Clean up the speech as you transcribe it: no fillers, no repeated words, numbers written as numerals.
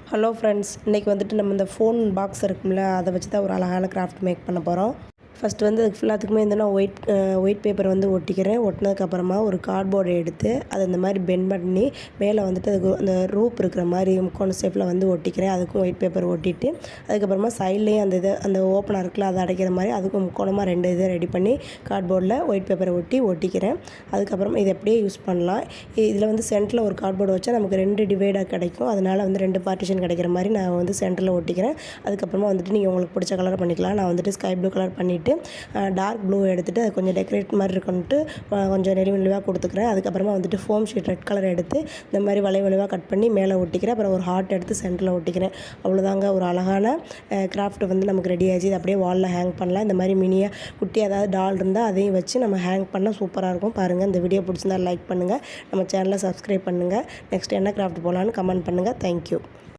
Hello friends, இன்றைக்கி வந்துட்டு நம்ம இந்த ஃபோன் பாக்ஸ் இருக்கும்ல, அதை வச்சு தான் ஒரு அழகான கிராஃப்ட் மேக் பண்ண போகிறோம். ஃபஸ்ட்டு வந்து அதுக்கு ஃபுல்லாத்துக்குமே வந்து நான் ஒயிட் பேப்பர் வந்து ஒட்டிக்கிறேன். ஒட்டினதுக்கப்புறமா ஒரு கார்ட்போர்டை எடுத்து அதை இந்த மாதிரி பெண்ட் பண்ணி மேலே வந்துட்டு அதுக்கு அந்த ரூப் இருக்கிற மாதிரி முக்கோண ஷேப்பில் வந்து ஒட்டிக்கிறேன். அதுக்கும் ஒயிட் பேப்பர் ஒட்டிட்டு அதுக்கப்புறமா சைட்லேயும் அந்த ஓப்பனாக இருக்குல்ல, அதை அடைக்கிற மாதிரி அதுக்கும் முக்கோணமாக 2 இதை ரெடி பண்ணி கார்ட்போர்டில் ஒயிட் பேப்பரை ஒட்டிக்கிறேன். அதுக்கப்புறமா இதை எப்படியே யூஸ் பண்ணலாம். இதில் வந்து சென்டரில் ஒரு கார்ட்போர்டு வச்சா நமக்கு 2 டிவைடாக கிடைக்கும். அதனால் வந்து 2 பார்ட்டிஷன் கிடைக்கிற மாதிரி நான் வந்து சென்டரில் ஒட்டிக்கிறேன். அதுக்கப்புறமா வந்துட்டு நீங்கள் உங்களுக்கு பிடிச்ச கலர் பண்ணிக்கலாம். நான் வந்துட்டு ஸ்கை ப்ளூ கலர் பண்ணிவிட்டு டார்க் ப்ளூ எடுத்துகிட்டு அது கொஞ்சம் டெக்கரேட் மாதிரி இருக்குன்ட்டு கொஞ்சம் நெளிவாக கொடுத்துக்கிறேன். அதுக்கப்புறமா வந்துட்டு ஃபோம் ஷீட் ரெட் கலர் எடுத்து இந்த மாதிரி வளைவாக கட் பண்ணி மேலே ஒட்டிக்கிறேன். அப்புறம் ஒரு ஹார்ட் எடுத்து சென்டரில் ஒட்டிக்கிறேன். அவ்வளோதாங்க, ஒரு அழகான கிராஃப்ட் வந்து நமக்கு ரெடி ஆகிடுச்சு. இது அப்படியே வாலில் ஹேங் பண்ணலாம். இந்த மாதிரி மினியாக குட்டி ஏதாவது டால் இருந்தால் அதையும் வச்சு நம்ம ஹேங் பண்ணால் சூப்பராக இருக்கும். பாருங்கள், இந்த வீடியோ பிடிச்சிருந்தா லைக் பண்ணுங்கள், நம்ம சேனலை சப்ஸ்கிரைப் பண்ணுங்கள். நெக்ஸ்ட் என்ன கிராஃப்ட் போகலான்னு கமெண்ட் பண்ணுங்கள். தேங்க்யூ.